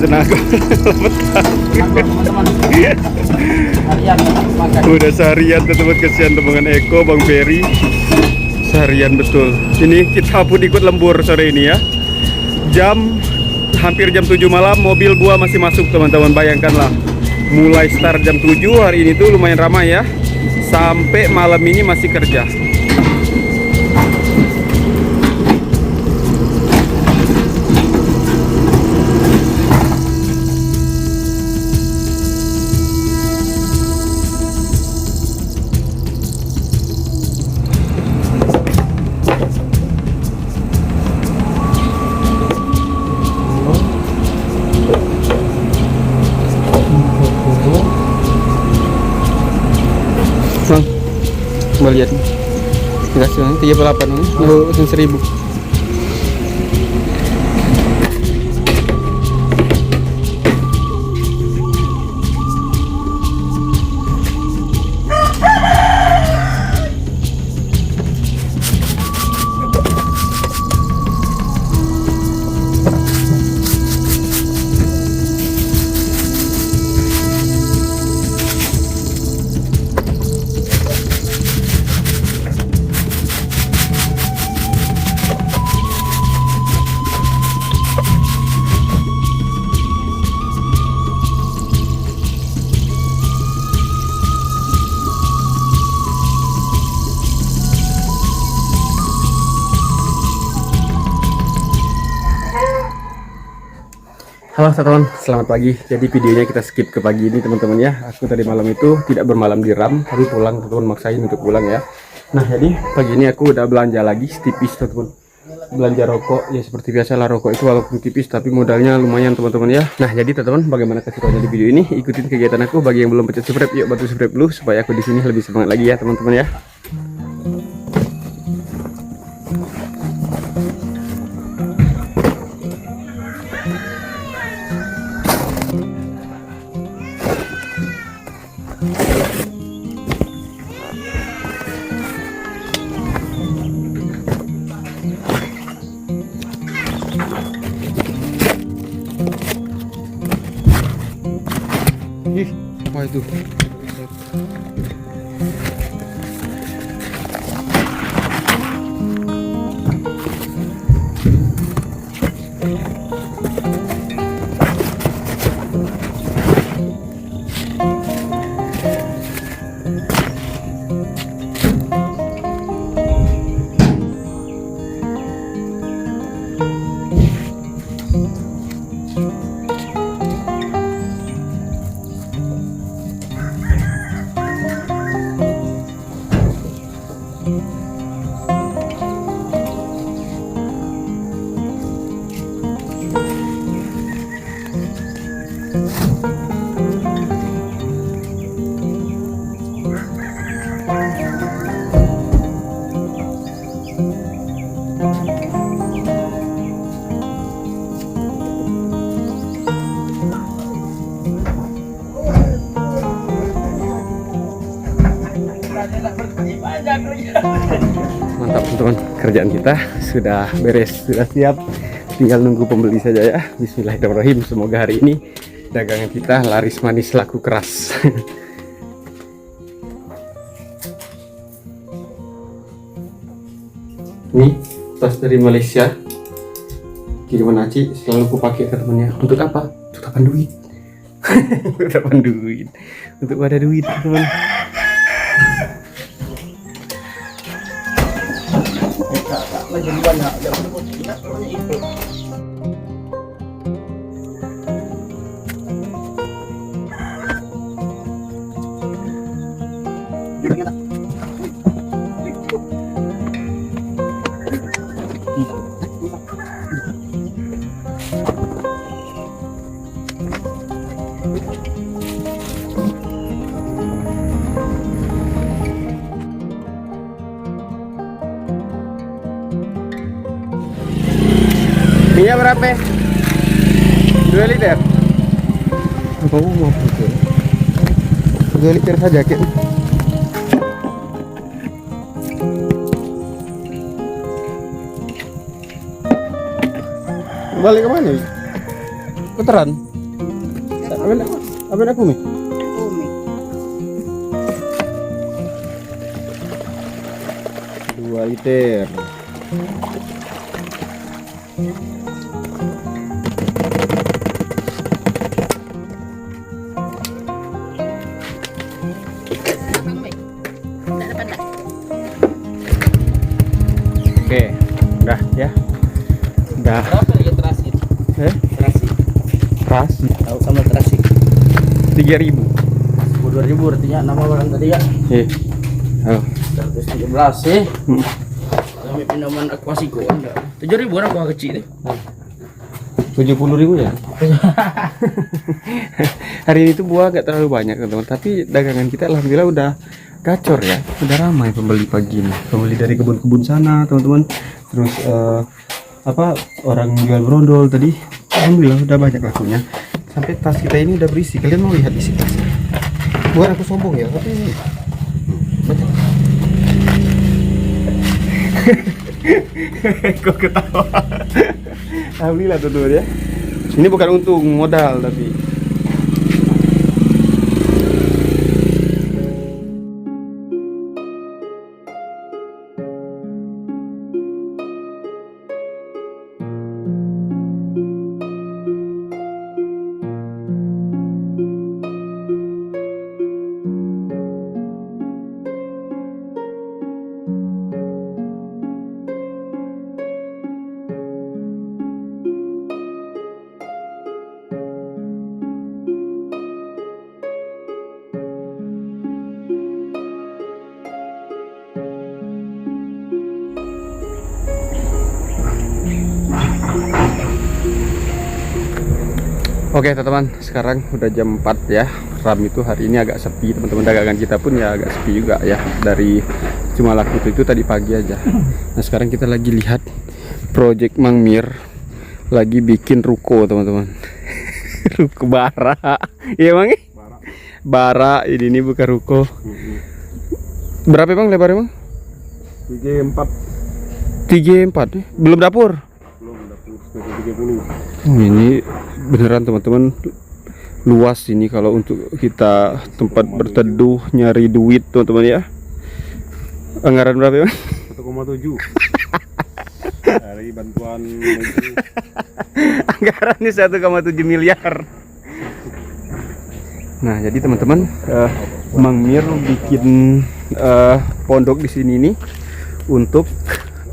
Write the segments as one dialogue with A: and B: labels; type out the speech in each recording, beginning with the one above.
A: Senago.
B: teman-teman. Harian makan.
A: Udah seharian teman-teman, kesian teman Eko, Bang Ferry. Seharian betul. Ini kita pun ikut lembur sore ini ya. Hampir jam 7 malam mobil gua masih masuk teman-teman, bayangkanlah. Mulai start jam 7 hari ini tuh lumayan ramai ya. Sampai malam ini masih kerja. Bang, coba lihat nih. Dikasih bang, 38 nih, oh, 1000. Halo teman-teman, selamat pagi. Jadi videonya kita skip ke pagi ini teman-teman ya. Aku tadi malam itu tidak bermalam di RAM, tapi pulang teman-teman, maksain untuk pulang ya. Nah jadi pagi ini aku udah belanja lagi tipis teman-teman. Belanja rokok ya, seperti biasa lah, rokok itu walaupun tipis tapi modalnya lumayan teman-teman ya. Nah jadi teman-teman, bagaimana keseruannya di video ini, ikutin kegiatan aku. Bagi yang belum pencet subscribe, yuk bantu subscribe dulu supaya aku di sini lebih semangat lagi ya teman-teman ya. Ih, apa itu? Mantap teman-teman, kerjaan kita sudah beres, sudah siap, tinggal nunggu pembeli saja ya. Bismillahirrahmanirrahim. Semoga hari ini dagangan kita laris manis laku keras. Ini tas dari Malaysia, kiriman Aci, selalu aku pakai teman-teman ya. Untuk apa? Untuk tapan duit. Untuk tapan duit, untuk ada duit teman.
B: Jadi banyak, kita banyak itu.
A: Minyak berapa? 2 liter. Oh, mau 2 liter saja Kit. Balik ke mana? Puteran. Ambil aku nih.
B: Umi.
A: 2 liter. Oke, udah ya. Udah.
B: Berapa ya terasi? Terasi.
A: Terasi.
B: Tahu sama terasi.
A: 3.000.
B: 2.000 artinya nama orang tadi ya.
A: Oh.
B: 117 sih. Kami minuman Aquasico enggak. 7.000 orang gua kecil deh.
A: 70.000 ya. Hari ini tuh buah gak terlalu banyak teman-teman, tapi dagangan kita alhamdulillah udah gacor ya, udah ramai pembeli pagi ini, pembeli dari kebun-kebun sana teman-teman. Terus orang jual brondol tadi, alhamdulillah udah banyak lakunya. Sampai tas kita ini udah berisi. Kalian mau lihat isi tasnya? Bukan aku sombong ya, tapi kok ketawa. Alhamdulillah teman-teman ya. Ini bukan untung modal tapi oke teman-teman, sekarang udah jam 4 ya. Ram itu hari ini agak sepi teman-teman, dagangan kita pun ya agak sepi juga ya. Dari cuma laku itu tadi pagi aja. Nah sekarang kita lagi lihat project Mang Mir lagi bikin ruko teman-teman. Ruko bara. Iya Mang? Bara ini bukan ruko. Berapa Bang lebarnya Bang? 3,4 nih. Belum dapur?
B: Belum dapur 30.
A: Ini beneran teman-teman, luas ini kalau untuk kita tempat berteduh nyari duit teman-teman ya. Anggaran berapa ya?
B: 1,7 dari bantuan negeri.
A: Anggarannya 1,7 miliar. Nah jadi teman-teman, Mang Mir bikin pondok di sini nih untuk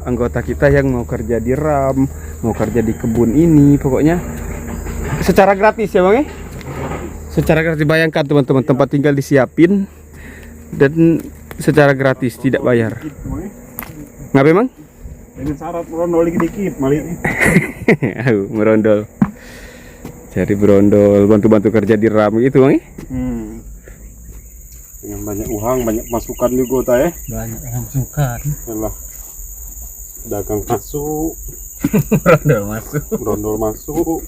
A: anggota kita yang mau kerja di RAM, mau kerja di kebun ini, pokoknya secara gratis ya Bang ya? Secara gratis, bayangkan teman-teman, tempat tinggal disiapin dan secara gratis, tidak bayar. Ngapain Bang?
B: Dengan syarat merondol dikit-dikit malah ini.
A: Merondol. Cari berondol, bantu-bantu kerja di RAM gitu Bang ya?
B: Dengan banyak uang, banyak masukan juga ta ya.
A: Banyak masukan.
B: Yalah. Dagang masuk,
A: Berondol masuk.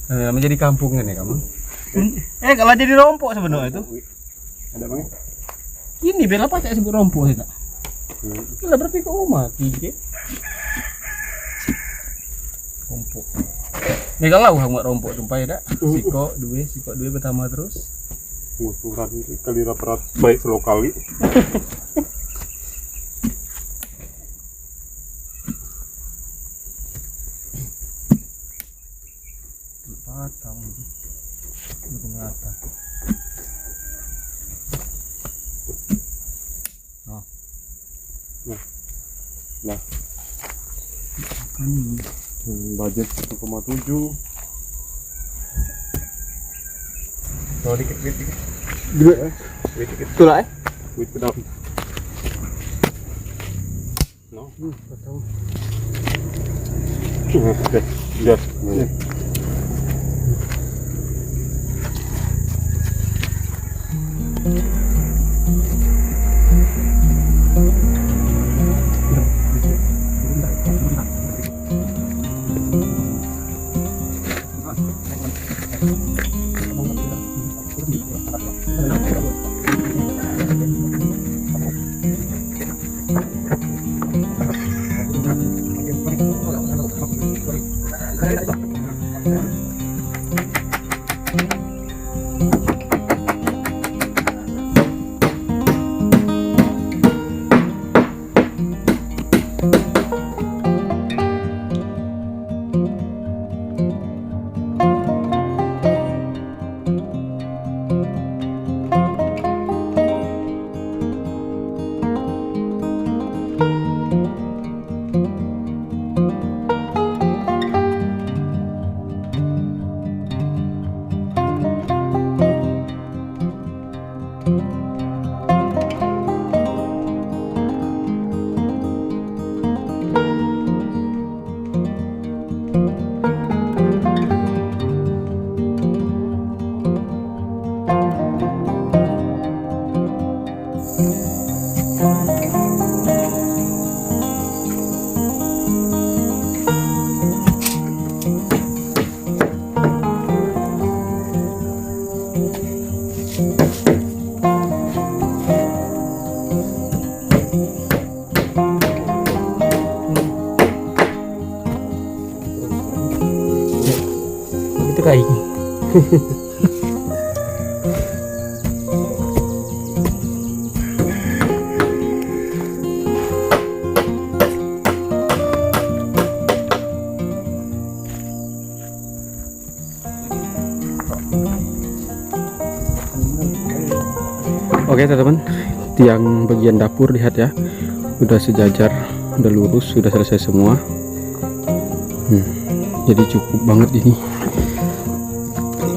A: Menjadi kampungan ya kamu?
B: kalau jadi rompok sebenarnya itu. Ada Bang?
A: Ini bela apa saya sebut rompok sih tak? Kita berarti ke rumah tiga. Rompok. Ini kalau buat rompok tumpah ya tak? Siko dua pertama terus.
B: Ngusuran kali rapat baik selokali.
A: Patang itu merata.
B: Nah. Budget 1,7. Kalau dikit.
A: Dua.
B: Dikit.
A: Itu lah
B: Duit ke dalam. No.
A: Tahu.
B: Oke. Gas.
A: Itu kain. Oke teman-teman, tiang bagian dapur lihat ya, udah sejajar, udah lurus, sudah selesai semua. Jadi cukup banget ini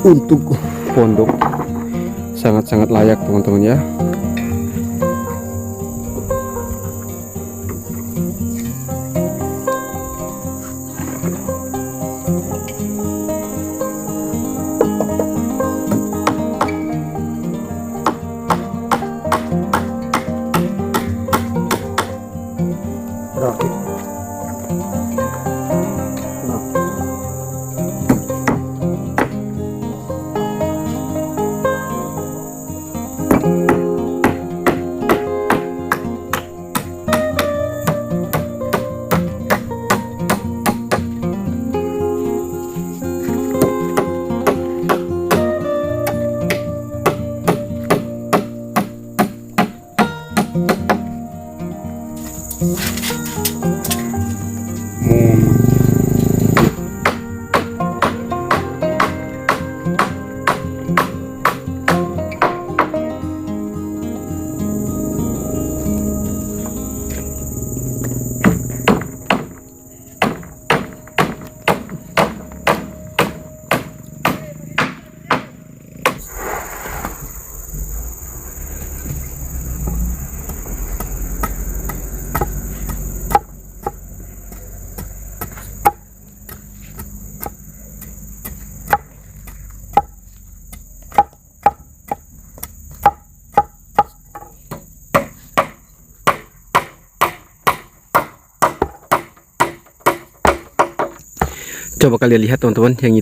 A: untuk pondok, sangat-sangat layak teman-teman ya. Coba kalian lihat teman-teman, yang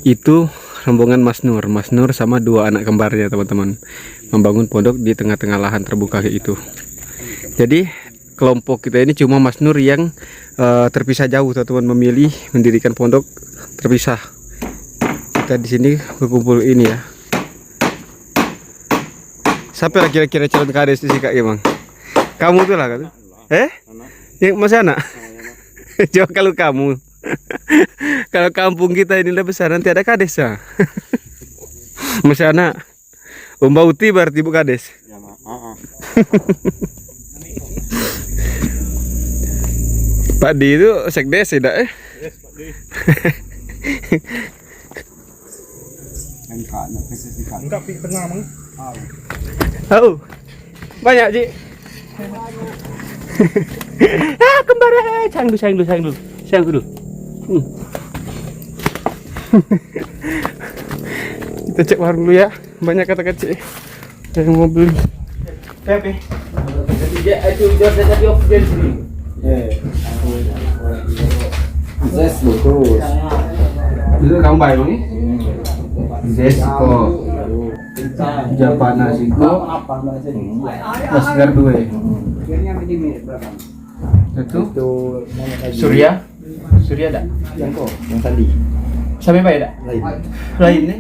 A: itu rombongan Mas Nur sama dua anak kembarnya teman-teman, membangun pondok di tengah-tengah lahan terbuka kayak itu. Jadi kelompok kita ini cuma Mas Nur yang terpisah jauh teman-teman, memilih mendirikan pondok terpisah. Kita di sini berkumpul ini ya. Siapa lah kira-kira calon kades di sini Kak Emang? Kamu tuh lah kan? Yang masih anak? Jawab kalau kamu. Kalau kampung kita ini udah besar, nanti ada kades ya. Masih anak. Uti berarti bu kades. Ya, Pak Di itu sekdes tidak Yes, Pak Di. Enggak pernah mang. Oh. Banyak, Ji. Kembar sayang dulu. Kita cek warung dulu ya, banyak kata kecil yang mau beli. Pepe.
C: Zes bagus.
A: Itu kamu bayar nih? Zes kok. Japana siko. Masker dua. Itu Surya ada?
C: Yang sandi.
A: Sampai Pak Eda?
C: Lain.
A: Lain nih.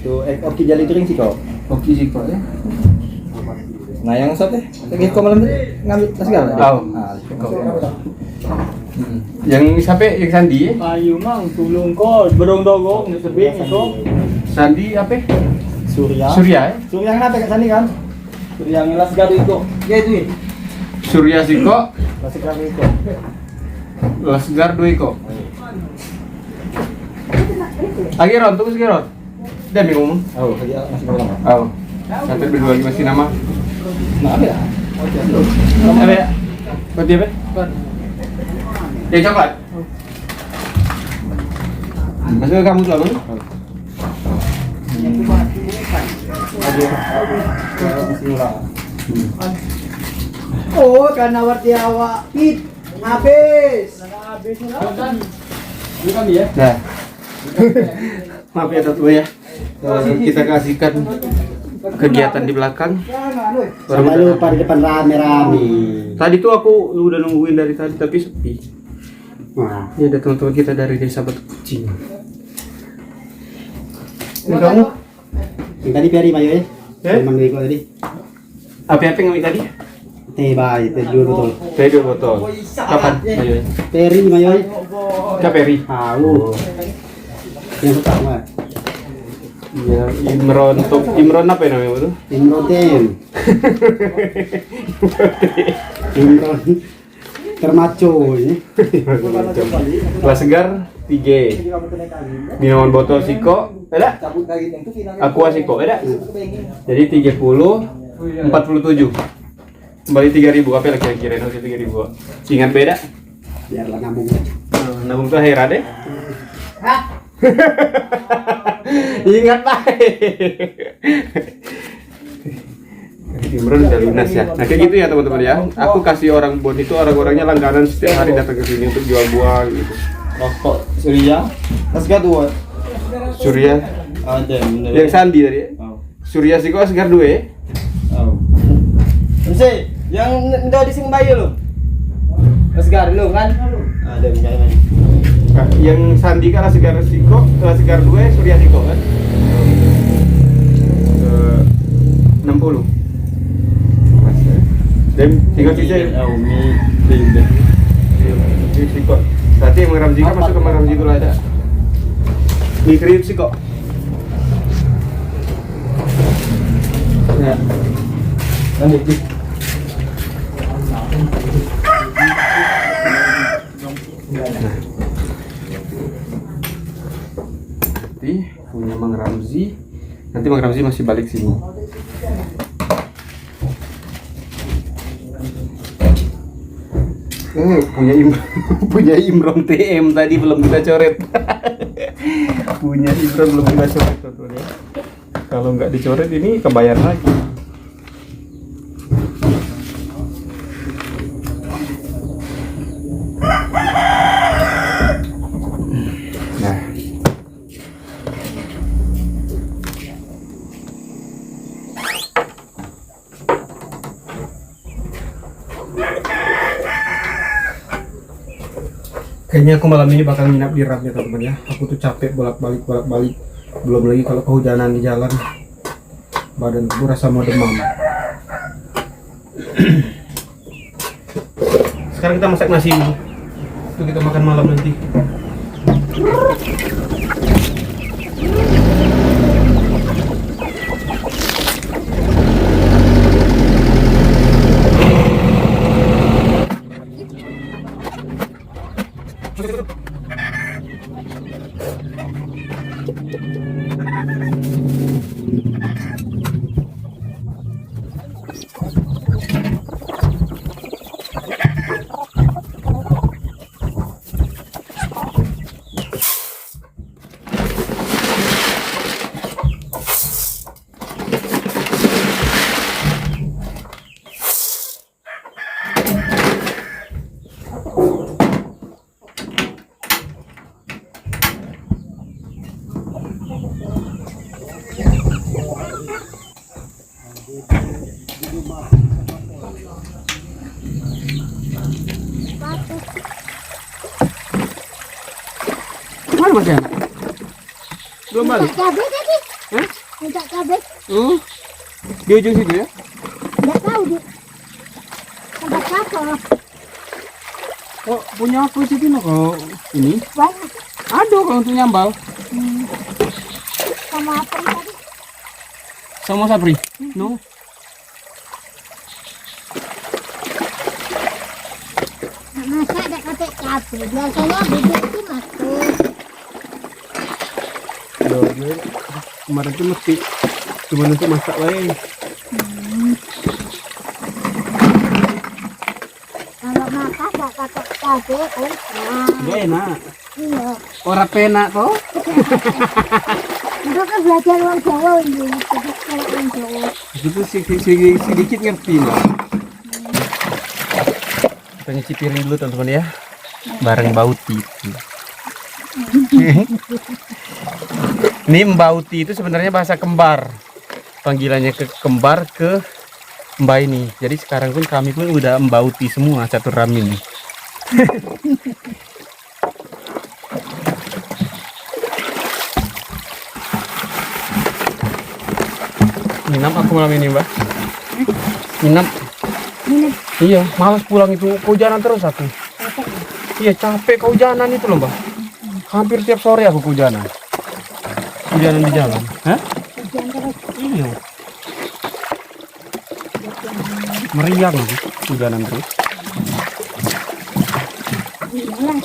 C: Itu oki jali turing sih kok.
A: Oke sih kok ya.
C: Nah yang satu lagi kok malam ngambil tas segala.
A: Oh.
C: Nah,
A: Yang sampai yang Sandi ya?
B: Ayo mang tulung ko berong-dogong di sebing itu.
A: Sandi apa?
C: Surya.
A: Surya ya?
C: Surya yang apa kan kan?
B: Surya yang las garu itu. Ya itu.
A: Surya Siko,
C: Masih kami itu.
A: Lasgar Duiko. Agiron, tunggu segiron. Dia bingung.
C: Oh, kerja masih kurang.
A: Oh. Sampai berdua lagi masih nama.
C: Nah, apa ya?
A: Apa ya? Buat dia apa? Ya coklat. Masuk ke kamu selalu?
C: Oh, karena warti awak hit habis.
B: Bukan dia.
A: Nah. Maaf ya Datu ya. Kita kasihkan kegiatan di belakang.
C: Sama lupa di depan rame-rame.
A: Tadi tuh aku udah nungguin dari tadi tapi sepi.
C: Nah,
A: Ini ada teman-teman kita dari desa Batu Kucing. Ini kamu?
C: yang tadi Peri Mayo ya? Memang Riko tadi.
A: Apa ngambil tadi?
C: Teh baik, teh dua botol.
A: Teh 2 botol. Kapan? Ayo.
C: Peri Mayo.
A: Caperi.
C: Tahu. Yang pertama,
A: Iya, Imron apa ya namanya itu?
C: Imroten. Imron termaco ini.
A: Kelas segar 3. Minuman botol Siko, ada? Aqua Siko, ada? Jadi 30, 47. Kembali 3.000, apa lagi kira-kira nanti 3.000. Ingat beda?
C: Biarlah nabung.
A: Nabung tuh akhir ada? Ingat baik. Imron udah lunas ya. Nah kayak gitu ya teman-teman ya. Aku kasih orang bon itu orang-orangnya langganan setiap hari datang ke sini untuk jual buah gitu.
C: Rokok Surya. Mas dua.
A: Surya,
C: Ada
A: yang Sandi tadi. Ya?
C: Oh.
A: Surya sih kok segar 2 ya?
C: Oh. Ense, yang ndak di sing bayu lo. Mas lo kan? Ada misalnya.
A: Nah, yang Sandi kan segar Siko, segar 2, Surya Siko kan? 60. Dan tinggal cuci ya.
C: Umi beda.
A: Siko. Berarti yang Ramzi kan masuk ke Ramzi itu lah ada. Mie kriuk Siko. Ya. Lanjut. Nanti punya Mang Ramzi. Nanti Mang Ramzi masih balik sini. Punya Imron TM tadi belum kita coret. Punya Imron belum kita coret tuh ya. Kalau nggak dicoret ini kebayar lagi. Nah. Kayaknya aku malam ini bakal nginap di Ram ya teman-teman ya. Aku tuh capek bolak-balik. Belum lagi kalau kehujanan di jalan. Badan aku rasa mau demam. Sekarang kita masak nasi dulu. Itu kita makan malam nanti. Mana Mas Yana? Belum
D: Minta
A: balik.
D: cabai tadi.
A: Hah?
D: Minta cabai.
A: Di ujung situ ya.
D: Nggak tahu di tempat apa.
A: Oh, punya aku situ no kalau ini.
D: Banyak.
A: Ada kalau untuk nyambal.
D: Sama apa tadi?
A: Sama Sapri. No.
D: Nah, masa ada kata cabai. Biasanya bibit itu masuk.
A: Aduh, gue kemarin tuh mesti cuma untuk masak lain.
D: Kalau makan nggak kata cabai,
A: Gak enak.
D: iya.
A: Orang penak toh.
D: Itu kan belajar orang Jawa ini. Kalau orang Jawa.
A: Itu tuh sedikit ngerti lah. Kita nyicipirin dulu teman-teman ya. Bareng Bauti. Ini Mbauti itu sebenarnya bahasa kembar. Panggilannya ke kembar ke Mbak ini. Jadi sekarang pun kami pun udah Mbauti semua satu ram ini. Nginap aku malam ini, Mbak. Nginap.
D: Ini
A: Iya, malas pulang itu. Kehujanan terus aku. Iya, capek kehujanan itu loh, Mbak. Hampir tiap sore aku kehujanan. Kehujanan di jalan. Hah?
D: hujan terus.
A: Iya. Meriang gitu, kehujanan terus.
D: Iyalah.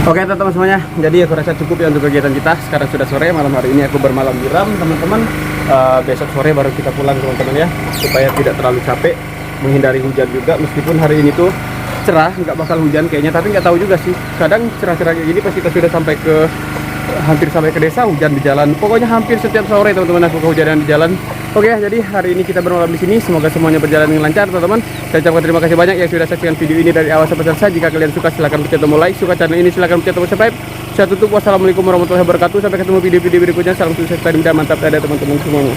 A: Oke teman-teman semuanya, jadi aku rasa cukup ya untuk kegiatan kita. Sekarang sudah sore, malam hari ini aku bermalam di Ram teman-teman. Besok sore baru kita pulang teman-teman ya, supaya tidak terlalu capek, menghindari hujan juga. Meskipun hari ini tuh cerah, nggak bakal hujan kayaknya, tapi nggak tahu juga sih. Kadang cerah-cerah kayak gini pas kita sudah sampai ke hampir sampai ke desa, hujan di jalan. Pokoknya hampir setiap sore teman-teman aku kehujanan di jalan. Oke, jadi hari ini kita bermalam di sini. Semoga semuanya berjalan dengan lancar teman-teman. Saya ucapkan terima kasih banyak yang sudah saksikan video ini dari awal sampai selesai. Jika kalian suka silahkan pencet tombol like, suka channel ini silahkan pencet tombol subscribe. Saya tutup, wassalamualaikum warahmatullahi wabarakatuh. Sampai ketemu video-video berikutnya. Salam sukses dan mantap ada teman-teman semuanya.